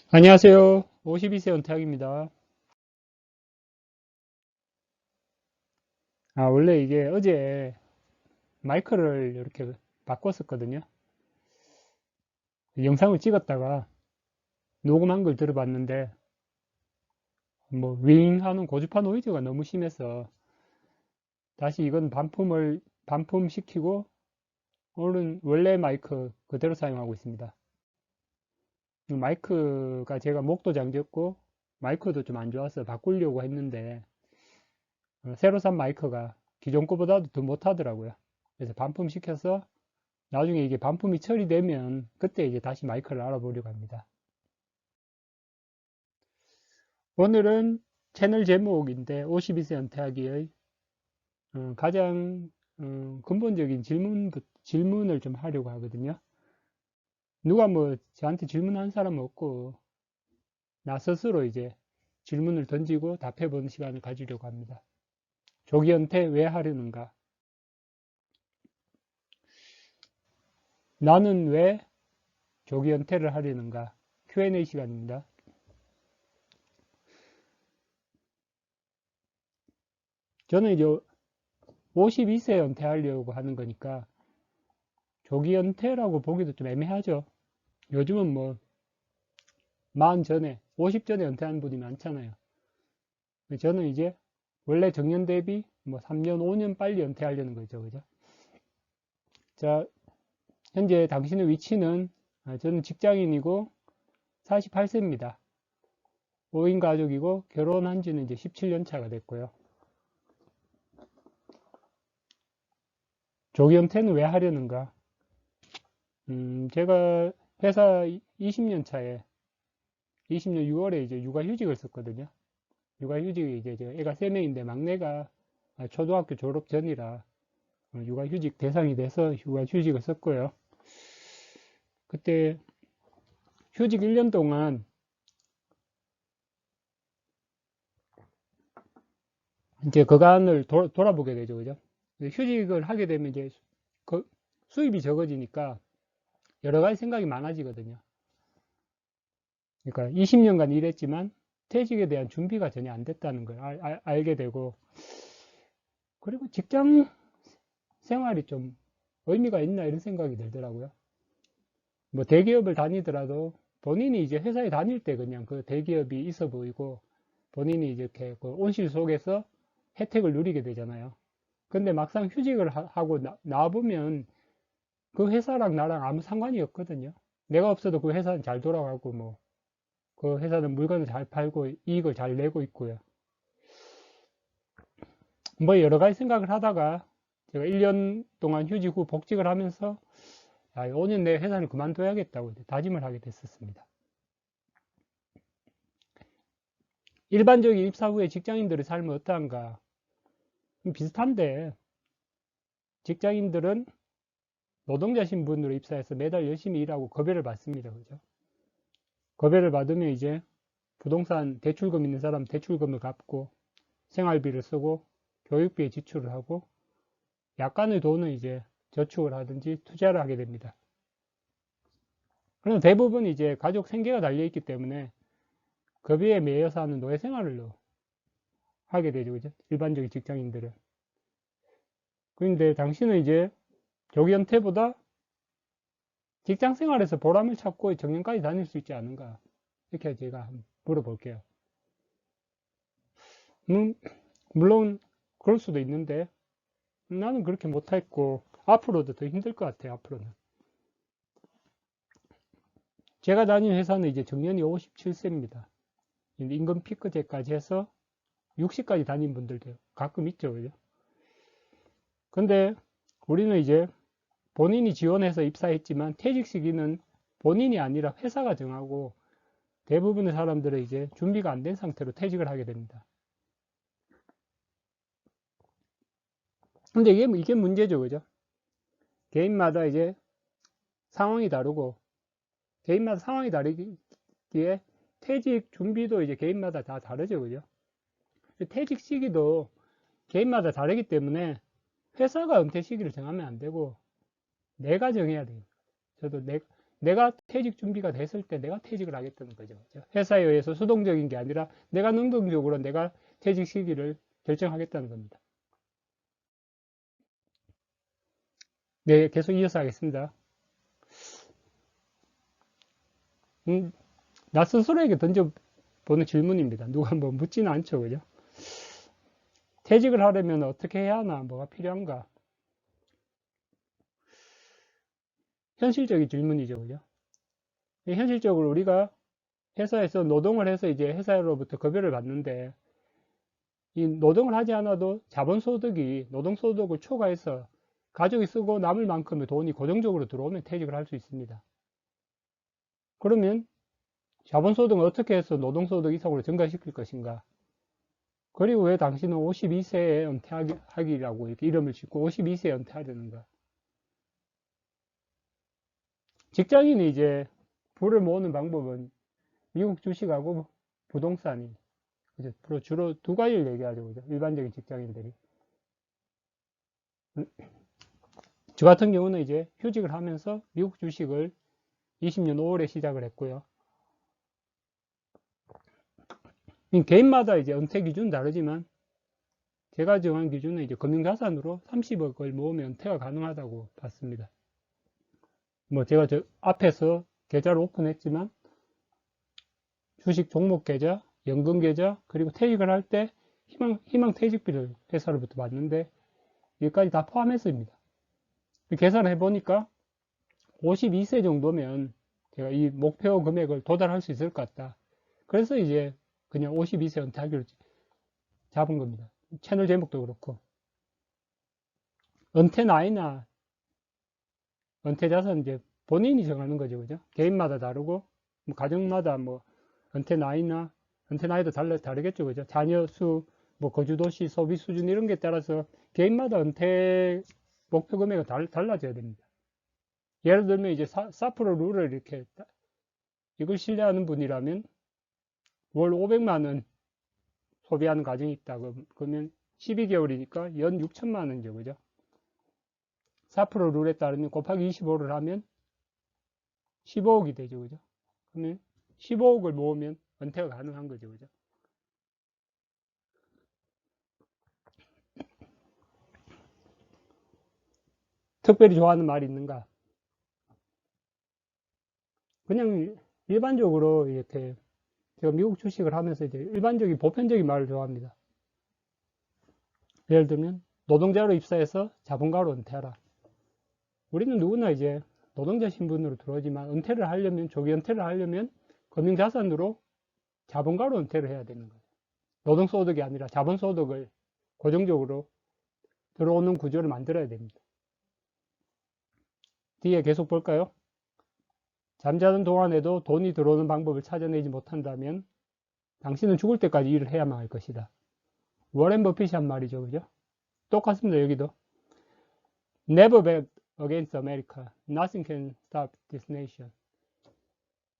안녕하세요. 52세 은퇴학입니다. 원래 이게 어제 마이크를 이렇게 바꿨었거든요. 영상을 찍었다가 녹음한 걸 들어봤는데, 뭐, 윙 하는 고주파 노이즈가 너무 심해서 다시 이건 반품시키고, 오늘은 원래 마이크 그대로 사용하고 있습니다. 마이크가 제가 목도 잠겼고, 마이크도 좀 안 좋아서 바꾸려고 했는데, 새로 산 마이크가 기존 거보다도 더 못하더라고요. 그래서 반품시켜서 나중에 이게 반품이 처리되면 그때 이제 다시 마이크를 알아보려고 합니다. 오늘은 채널 제목인데 52세 은퇴하기의 가장 근본적인 질문을 좀 하려고 하거든요. 누가 뭐 저한테 질문한 사람은 없고 나 스스로 이제 질문을 던지고 답해보는 시간을 가지려고 합니다. 조기 은퇴 왜 하려는가? 나는 왜 조기 은퇴를 하려는가? Q&A 시간입니다. 저는 이제 52세 은퇴하려고 하는 거니까 조기 은퇴라고 보기도 좀 애매하죠. 요즘은 뭐, 40 전에, 50 전에 은퇴하는 분이 많잖아요. 저는 이제 원래 정년 대비 뭐 3년, 5년 빨리 은퇴하려는 거죠. 그죠? 자, 현재 당신의 위치는, 저는 직장인이고 48세입니다. 5인 가족이고 결혼한 지는 이제 17년 차가 됐고요. 조기 은퇴는 왜 하려는가? 제가 회사 20년 차에 20년 6월에 이제 육아휴직을 썼거든요. 육아휴직이 이제 애가 3명인데 막내가 초등학교 졸업 전이라 육아휴직 대상이 돼서 육아휴직을 썼고요. 그때 휴직 1년 동안 이제 그간을 돌아보게 되죠. 그죠? 휴직을 하게 되면 이제 수입이 적어지니까 여러 가지 생각이 많아지거든요. 그러니까 20년간 일했지만 퇴직에 대한 준비가 전혀 안 됐다는 걸 알게 되고, 그리고 직장 생활이 좀 의미가 있나 이런 생각이 들더라고요. 뭐 대기업을 다니더라도 본인이 이제 회사에 다닐 때 그냥 그 대기업이 있어 보이고 본인이 이렇게 그 온실 속에서 혜택을 누리게 되잖아요. 근데 막상 휴직을 하고 나와보면 그 회사랑 나랑 아무 상관이 없거든요. 내가 없어도 그 회사는 잘 돌아가고 뭐 그 회사는 물건을 잘 팔고 이익을 잘 내고 있고요. 뭐 여러 가지 생각을 하다가 제가 1년 동안 휴직 후 복직을 하면서 5년 내에 회사를 그만둬야겠다고 다짐을 하게 됐었습니다. 일반적인 입사 후에 직장인들의 삶은 어떠한가? 비슷한데, 직장인들은 노동자 신분으로 입사해서 매달 열심히 일하고 급여를 받습니다. 그죠? 급여를 받으면 이제 부동산 대출금 있는 사람 대출금을 갚고 생활비를 쓰고 교육비에 지출을 하고 약간의 돈은 이제 저축을 하든지 투자를 하게 됩니다. 그럼 대부분 이제 가족 생계가 달려있기 때문에 급여에 매여서 하는 노예 생활을 하게 되죠. 그죠? 일반적인 직장인들은. 그런데 당신은 이제 조기 은퇴보다 직장 생활에서 보람을 찾고 정년까지 다닐 수 있지 않은가? 이렇게 제가 물어볼게요. 물론 그럴 수도 있는데 나는 그렇게 못했고 앞으로도 더 힘들 것 같아요. 앞으로는. 제가 다니는 회사는 이제 정년이 57세입니다. 임금 피크제까지 해서 60까지 다닌 분들도 가끔 있죠. 그죠? 근데 우리는 이제 본인이 지원해서 입사했지만 퇴직 시기는 본인이 아니라 회사가 정하고 대부분의 사람들은 이제 준비가 안 된 상태로 퇴직을 하게 됩니다. 근데 이게 문제죠. 그죠? 개인마다 이제 상황이 다르고, 개인마다 상황이 다르기에 퇴직 준비도 이제 개인마다 다 다르죠. 그죠? 퇴직 시기도 개인마다 다르기 때문에 회사가 은퇴 시기를 정하면 안 되고, 내가 정해야 돼요. 저도 내가 퇴직 준비가 됐을 때 내가 퇴직을 하겠다는 거죠. 회사에 의해서 수동적인 게 아니라 내가 능동적으로 내가 퇴직 시기를 결정하겠다는 겁니다. 네, 계속 이어서 하겠습니다. 나 스스로에게 던져보는 질문입니다. 누가 뭐 묻지는 않죠, 그죠? 퇴직을 하려면 어떻게 해야 하나, 뭐가 필요한가? 현실적인 질문이죠, 그죠? 현실적으로 우리가 회사에서 노동을 해서 이제 회사로부터 급여를 받는데, 이 노동을 하지 않아도 자본소득이 노동소득을 초과해서 가족이 쓰고 남을 만큼의 돈이 고정적으로 들어오면 퇴직을 할 수 있습니다. 그러면 자본소득은 어떻게 해서 노동소득 이상으로 증가시킬 것인가? 그리고 왜 당신은 52세에 은퇴하기라고 이렇게 이름을 짓고 52세에 은퇴하려는가? 직장인이 이제 부를 모으는 방법은 미국 주식하고 부동산이 주로 두 가지를 얘기하죠. 그죠? 일반적인 직장인들이. 저 같은 경우는 이제 휴직을 하면서 미국 주식을 20년 5월에 시작을 했고요. 개인마다 이제 은퇴 기준은 다르지만 제가 정한 기준은 이제 금융자산으로 30억을 모으면 은퇴가 가능하다고 봤습니다. 뭐 제가 저 앞에서 계좌를 오픈했지만 주식 종목 계좌, 연금 계좌, 그리고 퇴직을 할 때 희망 퇴직비를 회사로부터 받는데 여기까지 다 포함해서입니다. 계산을 해보니까 52세 정도면 제가 이 목표 금액을 도달할 수 있을 것 같다. 그래서 이제 그냥 52세 은퇴하기로 잡은 겁니다. 채널 제목도 그렇고. 은퇴 나이나 은퇴 자산 이제 본인이 정하는 거죠. 그죠? 개인마다 다르고, 뭐 가정마다 뭐 은퇴 나이나 은퇴 나이도 다르겠죠. 그죠? 자녀 수, 뭐 거주도시, 소비 수준 이런 게 따라서 개인마다 은퇴 목표 금액은 달라져야 됩니다. 예를 들면 이제 사프로 룰을 이렇게 이걸 신뢰하는 분이라면 월 500만 원 소비하는 가정이 있다. 그러면 12개월이니까 연 6천만 원이죠. 그죠? 4% 룰에 따르면 곱하기 25를 하면 15억이 되죠. 그죠? 그러면 15억을 모으면 은퇴가 가능한 거죠. 그죠? 특별히 좋아하는 말이 있는가? 그냥 일반적으로 이렇게 제가 미국 주식을 하면서 이제 일반적인 보편적인 말을 좋아합니다. 예를 들면 노동자로 입사해서 자본가로 은퇴하라. 우리는 누구나 이제 노동자 신분으로 들어오지만 은퇴를 하려면 조기 은퇴를 하려면 금융자산으로 자본가로 은퇴를 해야 되는 거예요. 노동소득이 아니라 자본소득을 고정적으로 들어오는 구조를 만들어야 됩니다. 뒤에 계속 볼까요? 잠자는 동안에도 돈이 들어오는 방법을 찾아내지 못한다면 당신은 죽을 때까지 일을 해야만 할 것이다. 워렌 버핏이 한 말이죠. 그죠? 똑같습니다. 여기도. Never bet against America. Nothing can stop this nation.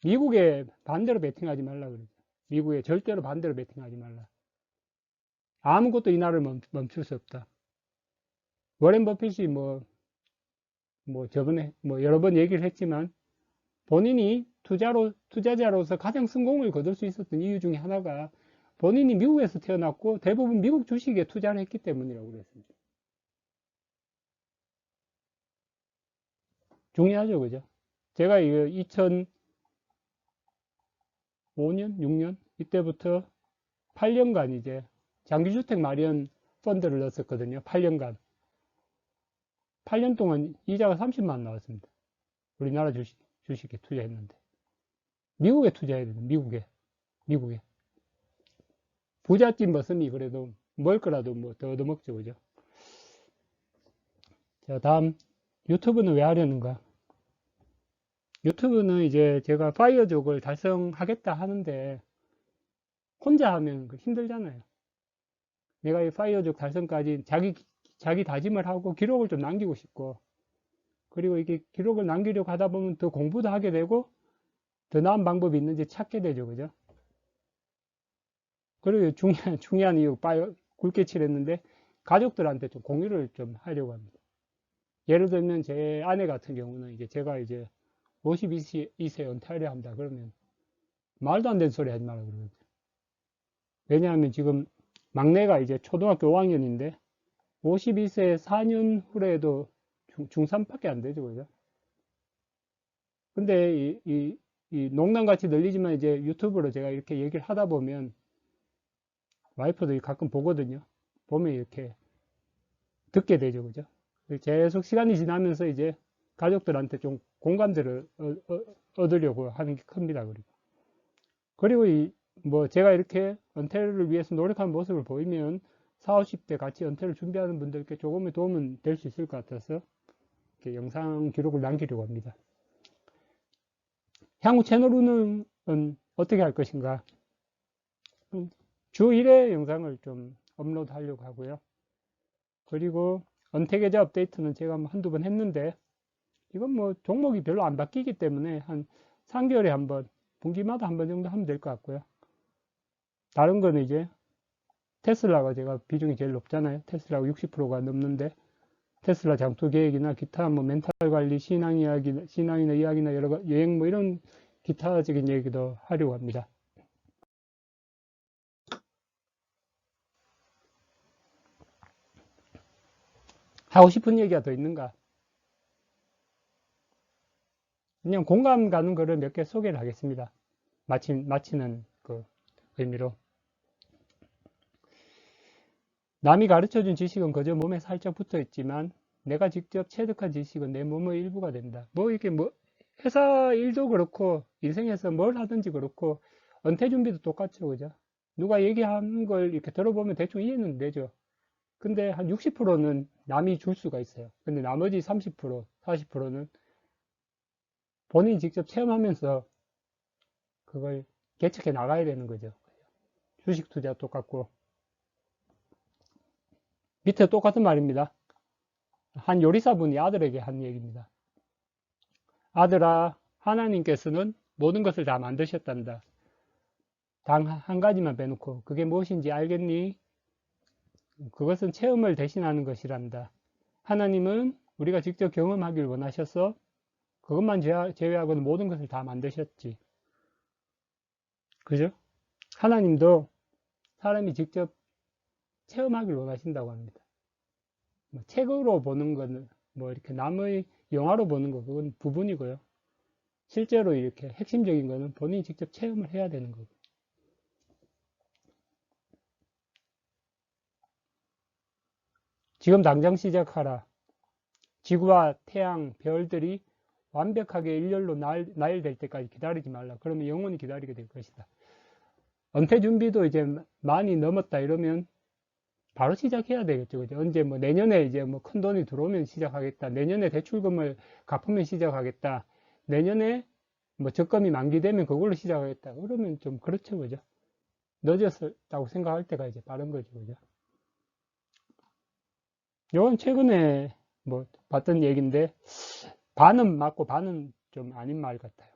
미국에 반대로 베팅하지 말라 그러죠. 미국에 절대로 반대로 베팅하지 말라. 아무것도 이 나라를 멈출 수 없다. 워렌 버핏이 저번에 여러 번 얘기를 했지만 본인이 투자자로서 가장 성공을 거둘 수 있었던 이유 중에 하나가 본인이 미국에서 태어났고 대부분 미국 주식에 투자를 했기 때문이라고 그랬습니다. 중요하죠, 그죠? 제가 2005년, 6년 이때부터 8년간 이제 장기주택 마련 펀드를 넣었었거든요. 8년간. 8년 동안 이자가 30만 원 나왔습니다. 우리나라 주식에 투자했는데. 미국에 투자해야 돼요. 미국에. 부잣집 머슴이 그래도 먹을 거라도 더 얻어먹죠. 그죠? 자, 다음. 유튜브는 왜 하려는가? 유튜브는 이제 제가 파이어족을 달성하겠다 하는데 혼자 하면 힘들잖아요. 내가 이 파이어족 달성까지 자기 다짐을 하고 기록을 좀 남기고 싶고, 그리고 이게 기록을 남기려고 하다 보면 더 공부도 하게 되고 더 나은 방법이 있는지 찾게 되죠. 그죠? 그리고 중요한 이유 굵게 칠했는데 가족들한테 좀 공유를 좀 하려고 합니다. 예를 들면 제 아내 같은 경우는 제가 52세 은퇴하려 한다. 그러면 말도 안 되는 소리 하지 말라 그러거든요. 왜냐하면 지금 막내가 이제 초등학교 5학년인데 52세 4년 후에도 중3밖에 안 되죠. 그죠? 근데 이 농담같이 들리지만 이제 유튜브로 제가 이렇게 얘기를 하다 보면 와이프도 가끔 보거든요. 보면 이렇게 듣게 되죠. 그죠? 계속 시간이 지나면서 이제 가족들한테 좀 공감대를 얻으려고 하는 게 큽니다. 그리고 뭐 제가 이렇게 은퇴를 위해서 노력하는 모습을 보이면 40, 50대 같이 은퇴를 준비하는 분들께 조금의 도움은 될 수 있을 것 같아서 이렇게 영상 기록을 남기려고 합니다. 향후 채널 운영은 어떻게 할 것인가? 주 1회 영상을 좀 업로드 하려고 하고요. 그리고 은퇴 계좌 업데이트는 제가 한두 번 했는데 이건 뭐 종목이 별로 안 바뀌기 때문에 한 3개월에 한 번, 분기마다 한 번 정도 하면 될 것 같고요. 다른 거는 이제 테슬라가 제가 비중이 제일 높잖아요. 테슬라가 60%가 넘는데 테슬라 장투 계획이나 기타 뭐 멘탈 관리, 신앙이나 이야기나 여러 가지 여행 뭐 이런 기타적인 얘기도 하려고 합니다. 하고 싶은 얘기가 더 있는가? 그냥 공감 가는 거를 몇 개 소개를 하겠습니다. 마치는 그 의미로. 남이 가르쳐준 지식은 그저 몸에 살짝 붙어 있지만 내가 직접 체득한 지식은 내 몸의 일부가 된다. 뭐 이렇게 뭐 회사 일도 그렇고 인생에서 뭘 하든지 그렇고 은퇴 준비도 똑같죠. 그죠? 누가 얘기하는 걸 이렇게 들어보면 대충 이해는 되죠. 근데 한 60%는 남이 줄 수가 있어요. 근데 나머지 30%, 40%는 본인이 직접 체험하면서 그걸 개척해 나가야 되는 거죠. 주식 투자 똑같고. 밑에 똑같은 말입니다. 한 요리사분이 아들에게 한 얘기입니다. 아들아, 하나님께서는 모든 것을 다 만드셨단다. 단 한 가지만 빼놓고 그게 무엇인지 알겠니? 그것은 체험을 대신하는 것이란다. 하나님은 우리가 직접 경험하길 원하셔서 그것만 제외하고는 모든 것을 다 만드셨지. 그죠? 하나님도 사람이 직접 체험하길 원하신다고 합니다. 뭐 책으로 보는 거는 뭐 이렇게 남의 영화로 보는 거 그건 부분이고요. 실제로 이렇게 핵심적인 거는 본인이 직접 체험을 해야 되는 거고. 지금 당장 시작하라. 지구와 태양, 별들이 완벽하게 일렬로 나열될 때까지 기다리지 말라. 그러면 영원히 기다리게 될 것이다. 은퇴 준비도 이제 많이 넘었다 이러면 바로 시작해야 되겠죠. 그죠? 언제 뭐 내년에 이제 뭐 큰 돈이 들어오면 시작하겠다. 내년에 대출금을 갚으면 시작하겠다. 내년에 뭐 적금이 만기되면 그걸로 시작하겠다. 그러면 좀 그렇죠. 그죠? 늦었다고 생각할 때가 이제 빠른 거죠. 그죠? 이건 최근에 뭐 봤던 얘기인데 반은 맞고 반은 좀 아닌 말 같아요.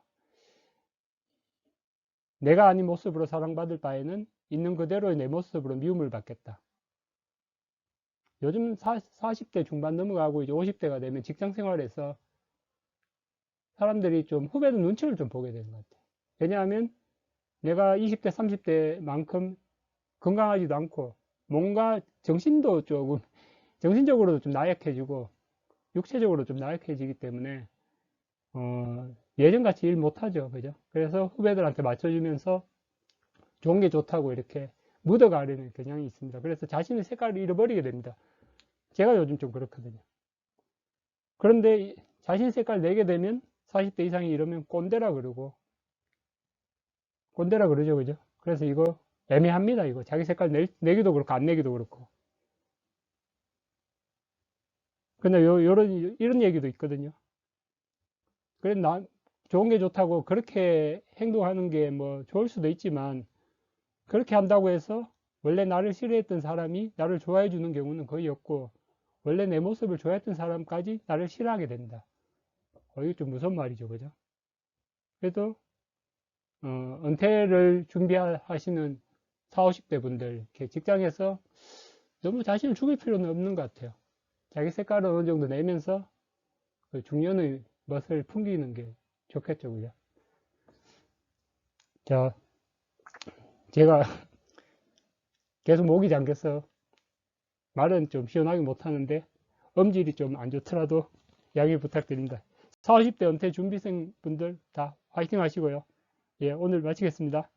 내가 아닌 모습으로 사랑받을 바에는 있는 그대로의 내 모습으로 미움을 받겠다. 요즘 40대 중반 넘어가고 이제 50대가 되면 직장 생활에서 사람들이 좀 후배들 눈치를 좀 보게 되는 것 같아요. 왜냐하면 내가 20대, 30대만큼 건강하지도 않고 뭔가 정신도 조금 정신적으로도 좀 나약해지고 육체적으로 좀 나약해지기 때문에 예전같이 일 못하죠. 그죠? 그래서 후배들한테 맞춰주면서 좋은 게 좋다고 이렇게 묻어가려는 경향이 있습니다. 그래서 자신의 색깔을 잃어버리게 됩니다. 제가 요즘 좀 그렇거든요. 그런데 자신 색깔 내게 되면 40대 이상이 이러면 꼰대라 그러고 꼰대라 그러죠. 그죠? 그래서 이거 애매합니다. 이거 자기 색깔 내기도 그렇고 안 내기도 그렇고. 근데 이런 얘기도 있거든요. 그래 좋은 게 좋다고 그렇게 행동하는 게 뭐 좋을 수도 있지만 그렇게 한다고 해서 원래 나를 싫어했던 사람이 나를 좋아해 주는 경우는 거의 없고 원래 내 모습을 좋아했던 사람까지 나를 싫어하게 된다. 이거 좀 무서운 말이죠. 그죠? 그래도 은퇴를 준비하시는 40, 50대 분들 이렇게 직장에서 너무 자신을 죽일 필요는 없는 것 같아요. 자기 색깔을 어느 정도 내면서 그 중년의 멋을 풍기는 게 좋겠죠, 그죠? 자, 제가 계속 목이 잠겼어. 말은 좀 시원하게 못하는데 음질이 좀 안 좋더라도 양해 부탁드립니다. 40, 50대 은퇴 준비생 분들 다 화이팅 하시고요. 예, 오늘 마치겠습니다.